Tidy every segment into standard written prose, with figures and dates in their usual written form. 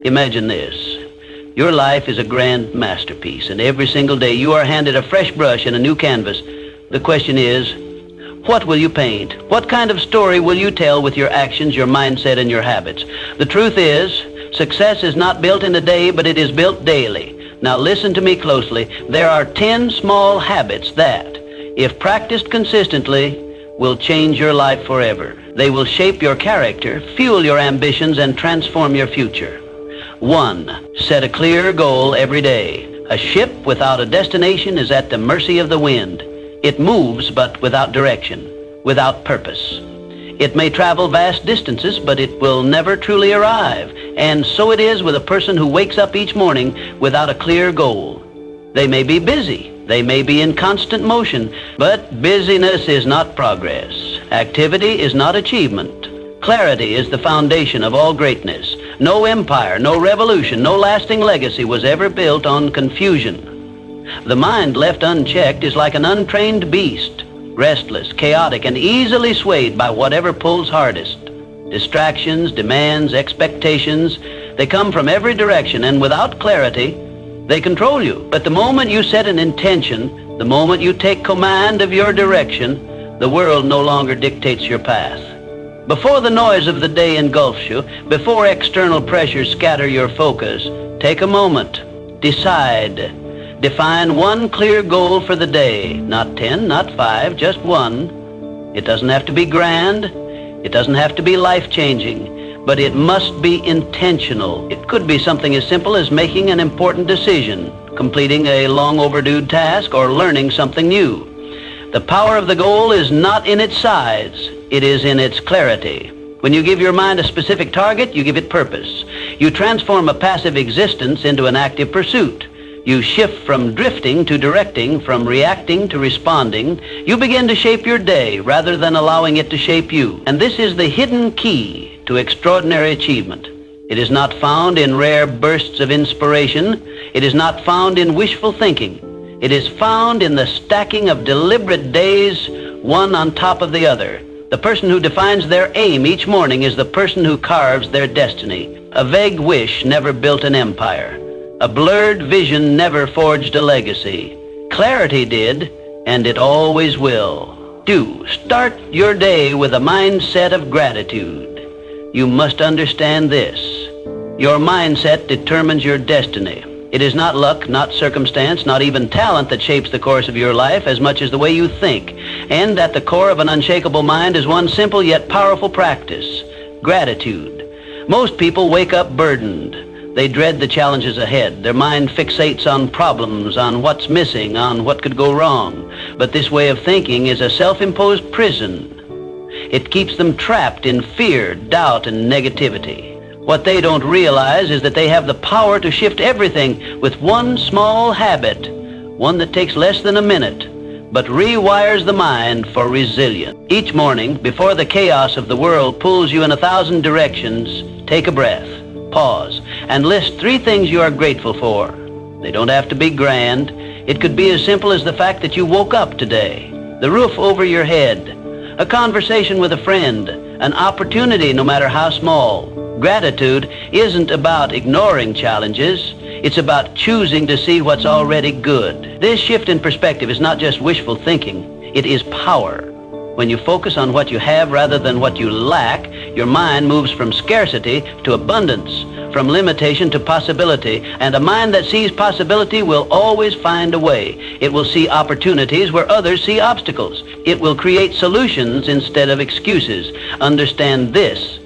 Imagine this. Your life is a grand masterpiece, and every single day you are handed a fresh brush and a new canvas. The question is, what will you paint? What kind of story will you tell with your actions, your mindset, and your habits? The truth is, success is not built in a day, but it is built daily. Now listen to me closely. There are 10 small habits that, if practiced consistently, will change your life forever. They will shape your character, fuel your ambitions, and transform your future. 1. Set a clear goal every day. A ship without a destination is at the mercy of the wind. It moves, but without direction, without purpose. It may travel vast distances, but it will never truly arrive. And so it is with a person who wakes up each morning without a clear goal. They may be busy. They may be in constant motion, but busyness is not progress. Activity is not achievement. Clarity is the foundation of all greatness. No empire, no revolution, no lasting legacy was ever built on confusion. The mind left unchecked is like an untrained beast, restless, chaotic, and easily swayed by whatever pulls hardest. Distractions, demands, expectations, they come from every direction, and without clarity, they control you. But the moment you set an intention, the moment you take command of your direction, the world no longer dictates your path. Before the noise of the day engulfs you, before external pressures scatter your focus, take a moment. Decide. Define one clear goal for the day. Not 10, not 5, just one. It doesn't have to be grand. It doesn't have to be life-changing, but it must be intentional. It could be something as simple as making an important decision, completing a long overdue task, or learning something new. The power of the goal is not in its size. It is in its clarity. When you give your mind a specific target, you give it purpose. You transform a passive existence into an active pursuit. You shift from drifting to directing, from reacting to responding. You begin to shape your day rather than allowing it to shape you. And this is the hidden key to extraordinary achievement. It is not found in rare bursts of inspiration. It is not found in wishful thinking. It is found in the stacking of deliberate days, one on top of the other. The person who defines their aim each morning is the person who carves their destiny. A vague wish never built an empire. A blurred vision never forged a legacy. Clarity did, and it always will. Start your day with a mindset of gratitude. You must understand this. Your mindset determines your destiny. It is not luck, not circumstance, not even talent that shapes the course of your life as much as the way you think. And at the core of an unshakable mind is one simple yet powerful practice: gratitude. Most people wake up burdened. They dread the challenges ahead. Their mind fixates on problems, on what's missing, on what could go wrong. But this way of thinking is a self-imposed prison. It keeps them trapped in fear, doubt, and negativity. What they don't realize is that they have the power to shift everything with one small habit, one that takes less than a minute, but rewires the mind for resilience. Each morning, before the chaos of the world pulls you in 1,000 directions, take a breath, pause, and list 3 things you are grateful for. They don't have to be grand. It could be as simple as the fact that you woke up today, the roof over your head, a conversation with a friend, an opportunity no matter how small. Gratitude isn't about ignoring challenges. It's about choosing to see what's already good. This shift in perspective is not just wishful thinking. It is power. When you focus on what you have rather than what you lack, your mind moves from scarcity to abundance, from limitation to possibility. And a mind that sees possibility will always find a way. It will see opportunities where others see obstacles. It will create solutions instead of excuses. Understand this.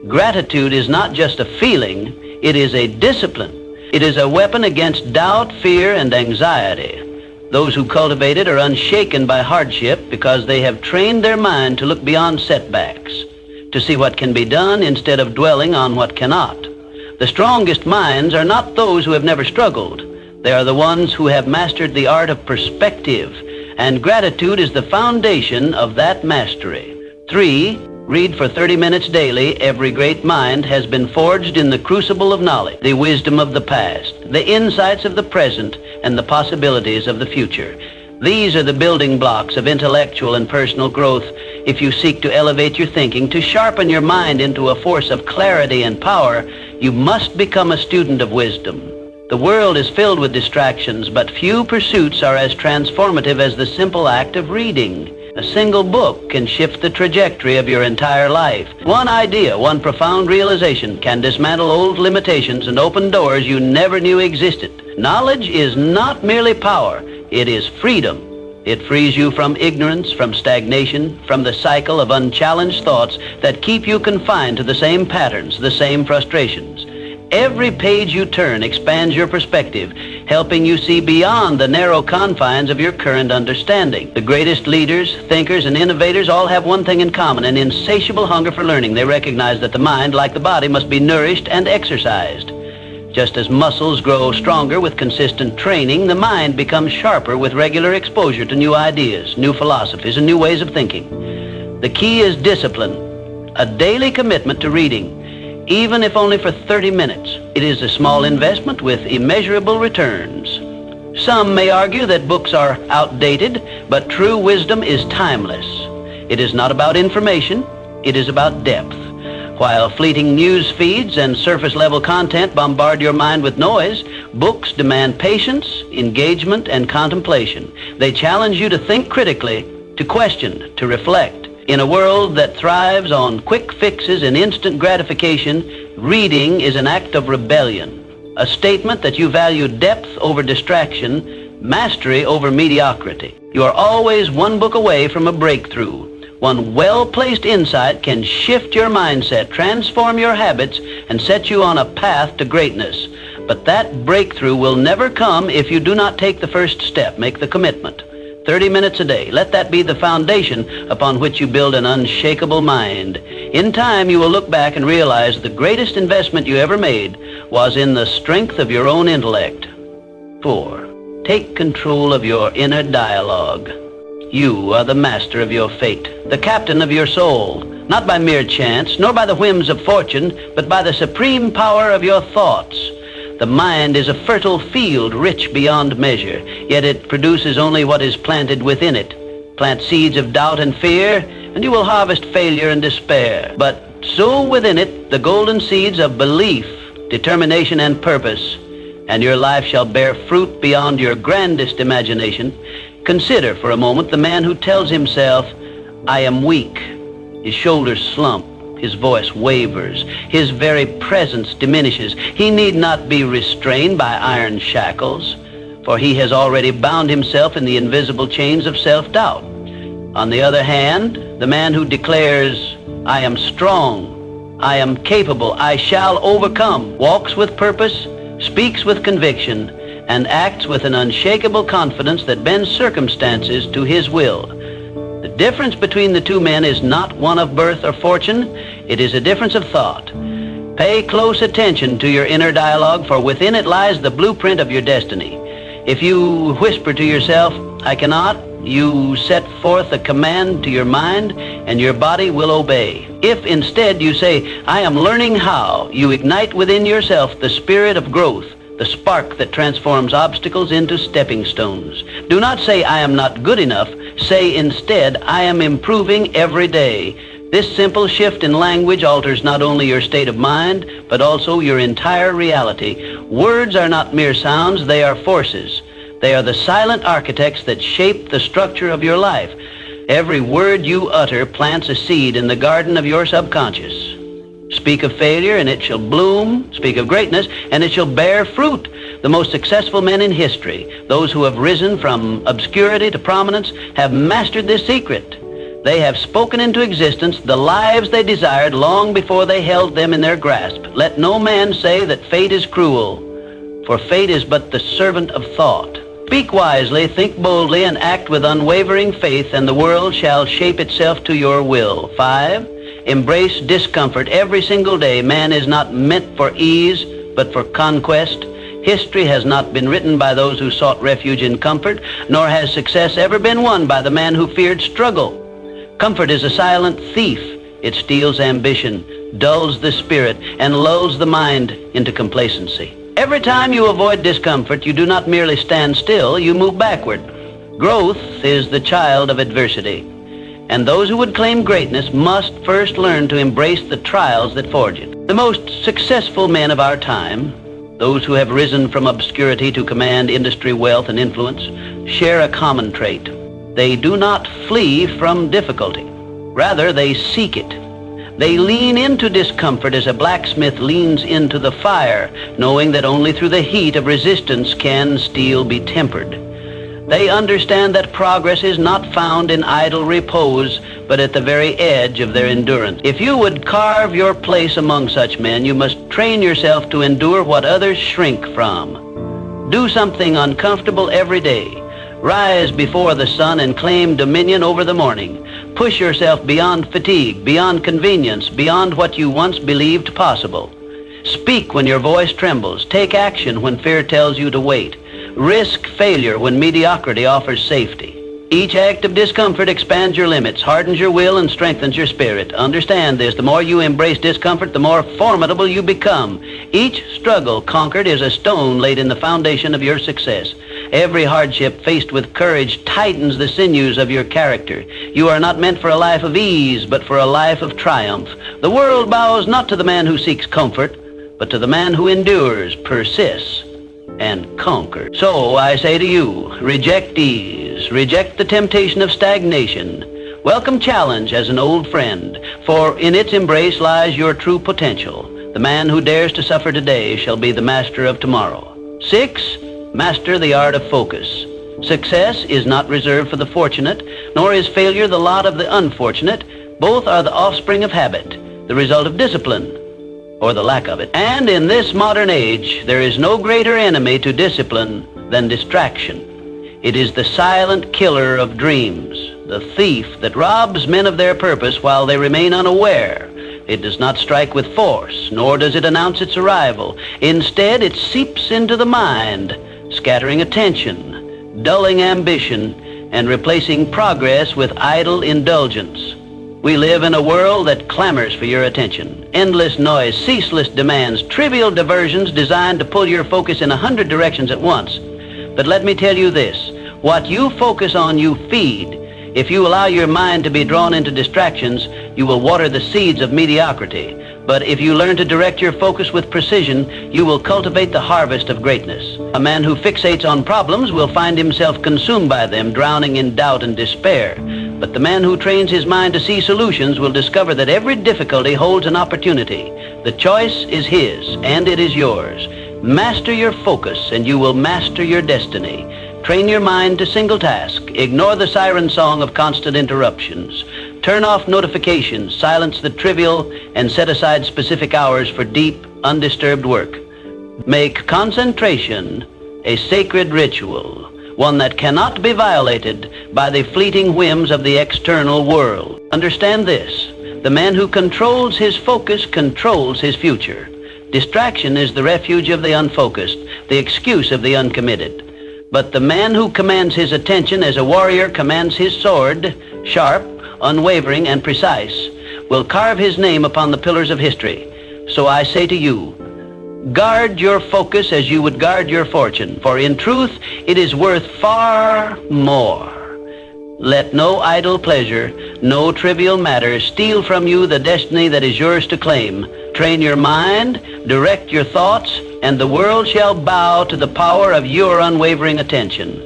Gratitude is not just a feeling, it is a discipline. It is a weapon against doubt, fear, and anxiety. Those who cultivate it are unshaken by hardship because they have trained their mind to look beyond setbacks, to see what can be done instead of dwelling on what cannot. The strongest minds are not those who have never struggled. They are the ones who have mastered the art of perspective, and gratitude is the foundation of that mastery. 3. Read for 30 minutes daily. Every great mind has been forged in the crucible of knowledge, the wisdom of the past, the insights of the present, and the possibilities of the future. These are the building blocks of intellectual and personal growth if you seek to elevate your thinking, to sharpen your mind into a force of clarity and power. You must become a student of wisdom. The world is filled with distractions, but few pursuits are as transformative as the simple act of reading. A single book can shift the trajectory of your entire life. One idea, one profound realization can dismantle old limitations and open doors you never knew existed. Knowledge is not merely power, it is freedom. It frees you from ignorance, from stagnation, from the cycle of unchallenged thoughts that keep you confined to the same patterns, the same frustrations. Every page you turn expands your perspective, helping you see beyond the narrow confines of your current understanding. The greatest leaders, thinkers, and innovators all have one thing in common, an insatiable hunger for learning. They recognize that the mind, like the body, must be nourished and exercised. Just as muscles grow stronger with consistent training, the mind becomes sharper with regular exposure to new ideas, new philosophies, and new ways of thinking. The key is discipline, a daily commitment to reading, even if only for 30 minutes. It is a small investment with immeasurable returns. Some may argue that books are outdated, but true wisdom is timeless. It is not about information, it is about depth. While fleeting news feeds and surface-level content bombard your mind with noise, books demand patience, engagement, and contemplation. They challenge you to think critically, to question, to reflect. In a world that thrives on quick fixes and instant gratification, reading is an act of rebellion, a statement that you value depth over distraction, mastery over mediocrity. You are always one book away from a breakthrough. One well-placed insight can shift your mindset, transform your habits, and set you on a path to greatness. But that breakthrough will never come if you do not take the first step, make the commitment. 30 minutes a day. Let that be the foundation upon which you build an unshakable mind. In time, you will look back and realize the greatest investment you ever made was in the strength of your own intellect. 4. Take control of your inner dialogue. You are the master of your fate, the captain of your soul, not by mere chance, nor by the whims of fortune, but by the supreme power of your thoughts. The mind is a fertile field, rich beyond measure, yet it produces only what is planted within it. Plant seeds of doubt and fear, and you will harvest failure and despair. But sow within it the golden seeds of belief, determination, and purpose, and your life shall bear fruit beyond your grandest imagination. Consider for a moment the man who tells himself, "I am weak." His shoulders slump. His voice wavers. His very presence diminishes. He need not be restrained by iron shackles, for he has already bound himself in the invisible chains of self-doubt. On the other hand, the man who declares, "I am strong, I am capable, I shall overcome," walks with purpose, speaks with conviction, and acts with an unshakable confidence that bends circumstances to his will. The difference between the two men is not one of birth or fortune, it is a difference of thought. Pay close attention to your inner dialogue, for within it lies the blueprint of your destiny. If you whisper to yourself, "I cannot," you set forth a command to your mind, and your body will obey. If instead you say, "I am learning how," you ignite within yourself the spirit of growth, the spark that transforms obstacles into stepping stones. Do not say, "I am not good enough." Say instead, "I am improving every day." This simple shift in language alters not only your state of mind, but also your entire reality. Words are not mere sounds, they are forces. They are the silent architects that shape the structure of your life. Every word you utter plants a seed in the garden of your subconscious. Speak of failure and it shall bloom. Speak of greatness and it shall bear fruit. The most successful men in history, those who have risen from obscurity to prominence, have mastered this secret. They have spoken into existence the lives they desired long before they held them in their grasp. Let no man say that fate is cruel, for fate is but the servant of thought. Speak wisely, think boldly, and act with unwavering faith, and the world shall shape itself to your will. 5. Embrace discomfort every single day. Man is not meant for ease, but for conquest. History has not been written by those who sought refuge in comfort, nor has success ever been won by the man who feared struggle. Comfort is a silent thief. It steals ambition, dulls the spirit, and lulls the mind into complacency. Every time you avoid discomfort, you do not merely stand still, you move backward. Growth is the child of adversity, and those who would claim greatness must first learn to embrace the trials that forge it. The most successful men of our time, those who have risen from obscurity to command industry, wealth, and influence, share a common trait. They do not flee from difficulty. Rather, they seek it. They lean into discomfort as a blacksmith leans into the fire, knowing that only through the heat of resistance can steel be tempered. They understand that progress is not found in idle repose, but at the very edge of their endurance. If you would carve your place among such men, you must train yourself to endure what others shrink from. Do something uncomfortable every day. Rise before the sun and claim dominion over the morning. Push yourself beyond fatigue, beyond convenience, beyond what you once believed possible. Speak when your voice trembles. Take action when fear tells you to wait. Risk failure when mediocrity offers safety. Each act of discomfort expands your limits, hardens your will, and strengthens your spirit. Understand this: the more you embrace discomfort, the more formidable you become. Each struggle conquered is a stone laid in the foundation of your success. Every hardship faced with courage tightens the sinews of your character. You are not meant for a life of ease, but for a life of triumph. The world bows not to the man who seeks comfort, but to the man who endures, persists, and conquers. So I say to you, reject ease, reject the temptation of stagnation. Welcome challenge as an old friend, for in its embrace lies your true potential. The man who dares to suffer today shall be the master of tomorrow. 6. Master the art of focus. Success is not reserved for the fortunate, nor is failure the lot of the unfortunate. Both are the offspring of habit, the result of discipline, or the lack of it. And in this modern age, there is no greater enemy to discipline than distraction. It is the silent killer of dreams, the thief that robs men of their purpose while they remain unaware. It does not strike with force, nor does it announce its arrival. Instead, it seeps into the mind, scattering attention, dulling ambition, and replacing progress with idle indulgence. We live in a world that clamors for your attention. Endless noise, ceaseless demands, trivial diversions designed to pull your focus in 100 directions at once. But let me tell you this: what you focus on, you feed. If you allow your mind to be drawn into distractions, you will water the seeds of mediocrity. But if you learn to direct your focus with precision, you will cultivate the harvest of greatness. A man who fixates on problems will find himself consumed by them, drowning in doubt and despair. But the man who trains his mind to see solutions will discover that every difficulty holds an opportunity. The choice is his, and it is yours. Master your focus, and you will master your destiny. Train your mind to single task. Ignore the siren song of constant interruptions. Turn off notifications, silence the trivial, and set aside specific hours for deep, undisturbed work. Make concentration a sacred ritual, one that cannot be violated by the fleeting whims of the external world. Understand this: the man who controls his focus controls his future. Distraction is the refuge of the unfocused, the excuse of the uncommitted. But the man who commands his attention as a warrior commands his sword, sharp, unwavering, and precise, will carve his name upon the pillars of history. So I say to you, guard your focus as you would guard your fortune, for in truth it is worth far more. Let no idle pleasure, no trivial matter steal from you the destiny that is yours to claim. Train your mind, direct your thoughts, and the world shall bow to the power of your unwavering attention.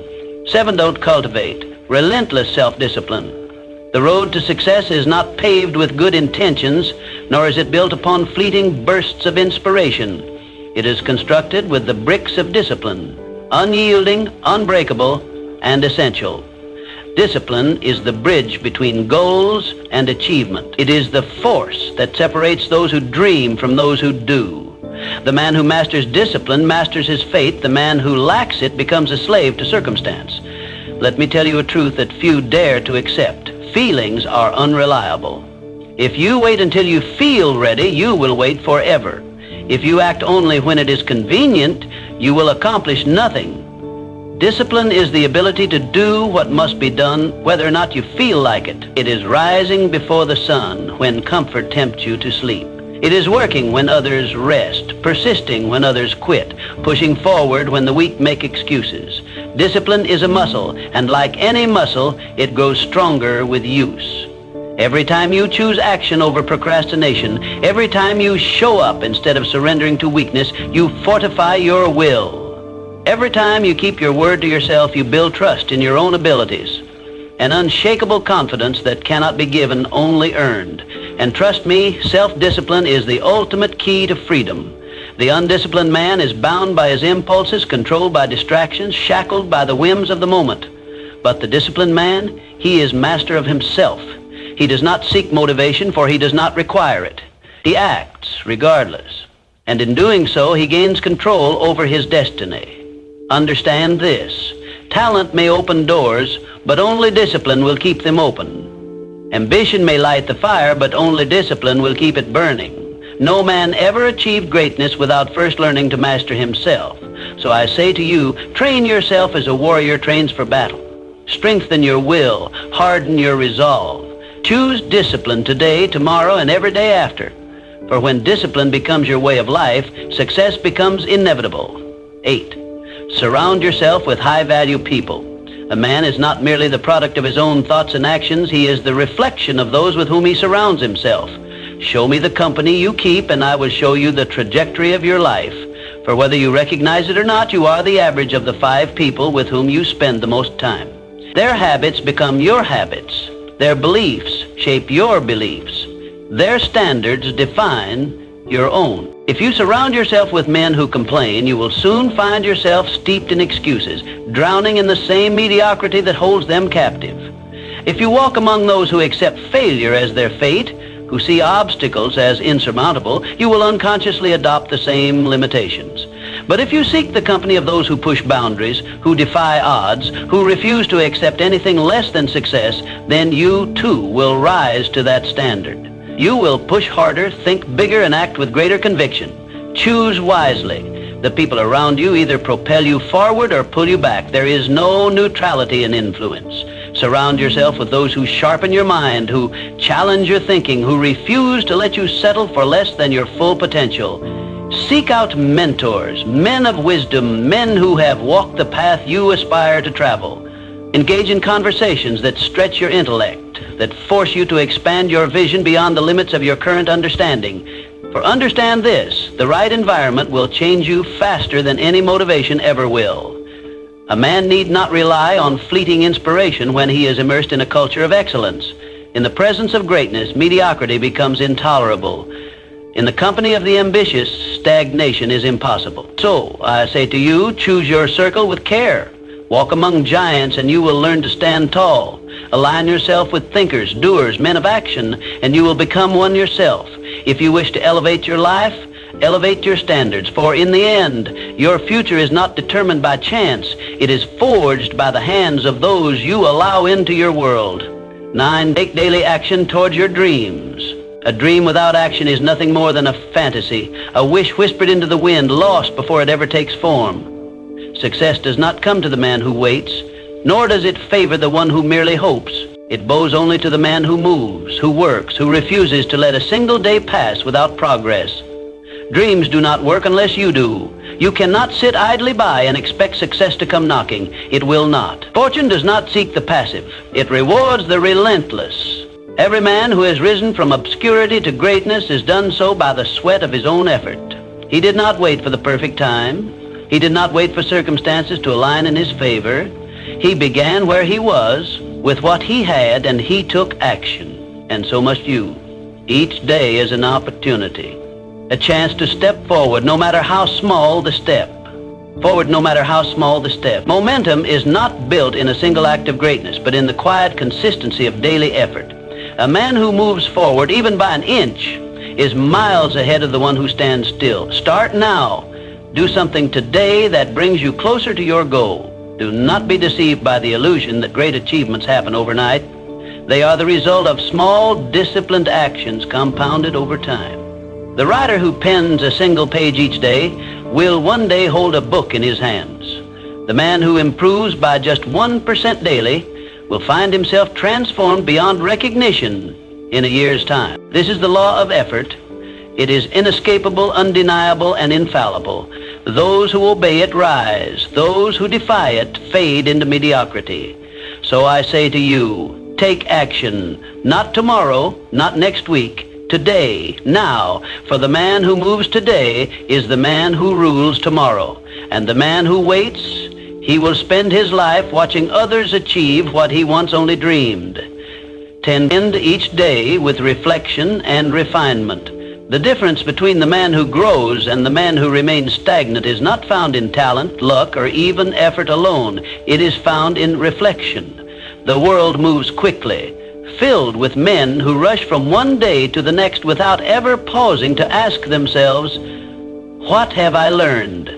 7. Don't cultivate relentless self-discipline. The road to success is not paved with good intentions, nor is it built upon fleeting bursts of inspiration. It is constructed with the bricks of discipline, unyielding, unbreakable, and essential. Discipline is the bridge between goals and achievement. It is the force that separates those who dream from those who do. The man who masters discipline masters his fate. The man who lacks it becomes a slave to circumstance. Let me tell you a truth that few dare to accept. Feelings are unreliable. If you wait until you feel ready, you will wait forever. If you act only when it is convenient, you will accomplish nothing. Discipline is the ability to do what must be done, whether or not you feel like it. It is rising before the sun when comfort tempts you to sleep. It is working when others rest, persisting when others quit, pushing forward when the weak make excuses. Discipline is a muscle, and like any muscle, it grows stronger with use. Every time you choose action over procrastination, every time you show up instead of surrendering to weakness, you fortify your will. Every time you keep your word to yourself, you build trust in your own abilities, an unshakable confidence that cannot be given, only earned. And trust me, self-discipline is the ultimate key to freedom. The undisciplined man is bound by his impulses, controlled by distractions, shackled by the whims of the moment. But the disciplined man, he is master of himself. He does not seek motivation, for he does not require it. He acts regardless. And in doing so, he gains control over his destiny. Understand this. Talent may open doors, but only discipline will keep them open. Ambition may light the fire, but only discipline will keep it burning. No man ever achieved greatness without first learning to master himself. So I say to you, train yourself as a warrior trains for battle. Strengthen your will, harden your resolve. Choose discipline today, tomorrow, and every day after. For when discipline becomes your way of life, success becomes inevitable. 8. Surround yourself with high-value people. A man is not merely the product of his own thoughts and actions, he is the reflection of those with whom he surrounds himself. Show me the company you keep, and I will show you the trajectory of your life. For whether you recognize it or not, you are the average of the 5 people with whom you spend the most time. Their habits become your habits. Their beliefs shape your beliefs. Their standards define your own. If you surround yourself with men who complain, you will soon find yourself steeped in excuses, drowning in the same mediocrity that holds them captive. If you walk among those who accept failure as their fate, who see obstacles as insurmountable, you will unconsciously adopt the same limitations. But if you seek the company of those who push boundaries, who defy odds, who refuse to accept anything less than success, then you too will rise to that standard. You will push harder, think bigger, and act with greater conviction. Choose wisely. The people around you either propel you forward or pull you back. There is no neutrality in influence. Surround yourself with those who sharpen your mind, who challenge your thinking, who refuse to let you settle for less than your full potential. Seek out mentors, men of wisdom, men who have walked the path you aspire to travel. Engage in conversations that stretch your intellect, that force you to expand your vision beyond the limits of your current understanding. For understand this, the right environment will change you faster than any motivation ever will. A man need not rely on fleeting inspiration when he is immersed in a culture of excellence. In the presence of greatness, mediocrity becomes intolerable. In the company of the ambitious, stagnation is impossible. So, I say to you, choose your circle with care. Walk among giants and you will learn to stand tall. Align yourself with thinkers, doers, men of action, and you will become one yourself. If you wish to elevate your life, elevate your standards, for in the end, your future is not determined by chance. It is forged by the hands of those you allow into your world. 9. Take daily action towards your dreams. A dream without action is nothing more than a fantasy, a wish whispered into the wind, lost before it ever takes form. Success does not come to the man who waits, nor does it favor the one who merely hopes. It bows only to the man who moves, who works, who refuses to let a single day pass without progress. Dreams do not work unless you do. You cannot sit idly by and expect success to come knocking. It will not. Fortune does not seek the passive. It rewards the relentless. Every man who has risen from obscurity to greatness has done so by the sweat of his own effort. He did not wait for the perfect time. He did not wait for circumstances to align in his favor. He began where he was, with what he had, and he took action. And so must you. Each day is an opportunity. A chance to step forward, no matter how small the step. Forward, no matter how small the step. Momentum is not built in a single act of greatness, but in the quiet consistency of daily effort. A man who moves forward, even by an inch, is miles ahead of the one who stands still. Start now. Do something today that brings you closer to your goal. Do not be deceived by the illusion that great achievements happen overnight. They are the result of small, disciplined actions compounded over time. The writer who pens a single page each day will one day hold a book in his hands. The man who improves by just 1% daily will find himself transformed beyond recognition in a year's time. This is the law of effort. It is inescapable, undeniable, and infallible. Those who obey it rise. Those who defy it fade into mediocrity. So I say to you, take action. Not tomorrow, not next week. Today, now. For the man who moves today is the man who rules tomorrow. And the man who waits, he will spend his life watching others achieve what he once only dreamed. Tend each day with reflection and refinement. The difference between the man who grows and the man who remains stagnant is not found in talent, luck, or even effort alone. It is found in reflection. The world moves quickly, filled with men who rush from one day to the next without ever pausing to ask themselves, what have I learned?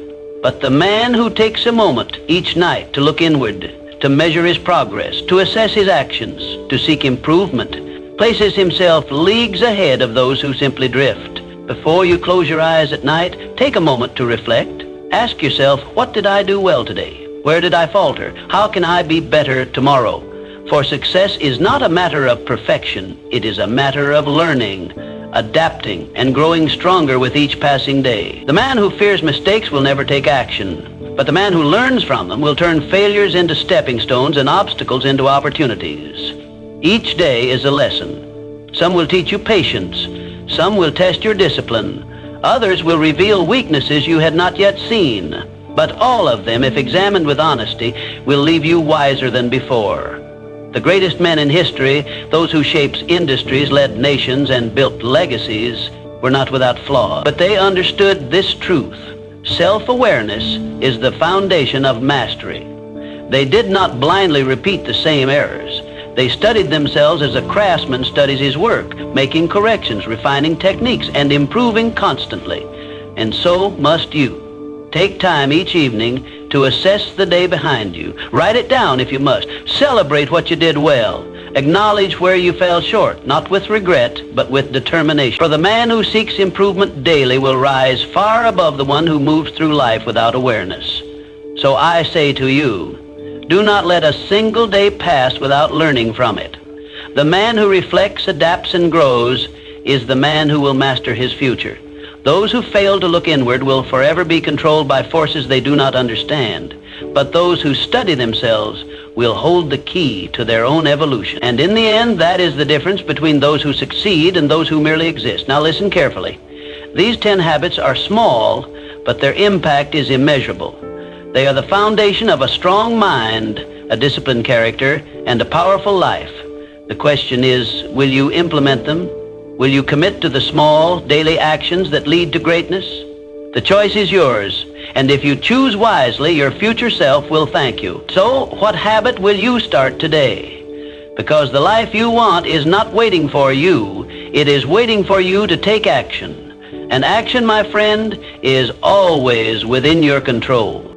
But the man who takes a moment each night to look inward, to measure his progress, to assess his actions, to seek improvement, places himself leagues ahead of those who simply drift. Before you close your eyes at night, take a moment to reflect. Ask yourself, what did I do well today? Where did I falter? How can I be better tomorrow? For success is not a matter of perfection. It is a matter of learning, adapting, and growing stronger with each passing day. The man who fears mistakes will never take action, but the man who learns from them will turn failures into stepping stones and obstacles into opportunities. Each day is a lesson. Some will teach you patience. Some will test your discipline. Others will reveal weaknesses you had not yet seen. But all of them, if examined with honesty, will leave you wiser than before. The greatest men in history, those who shaped industries, led nations, and built legacies, were not without flaws. But they understood this truth. Self-awareness is the foundation of mastery. They did not blindly repeat the same errors. They studied themselves as a craftsman studies his work, making corrections, refining techniques, and improving constantly. And so must you. Take time each evening to assess the day behind you. Write it down if you must. Celebrate what you did well. Acknowledge where you fell short, not with regret, but with determination. For the man who seeks improvement daily will rise far above the one who moves through life without awareness. So I say to you, do not let a single day pass without learning from it. The man who reflects, adapts, and grows is the man who will master his future. Those who fail to look inward will forever be controlled by forces they do not understand. But those who study themselves will hold the key to their own evolution. And in the end, that is the difference between those who succeed and those who merely exist. Now listen carefully. These 10 habits are small, but their impact is immeasurable. They are the foundation of a strong mind, a disciplined character, and a powerful life. The question is, will you implement them? Will you commit to the small, daily actions that lead to greatness? The choice is yours, and if you choose wisely, your future self will thank you. So, what habit will you start today? Because the life you want is not waiting for you. It is waiting for you to take action. And action, my friend, is always within your control.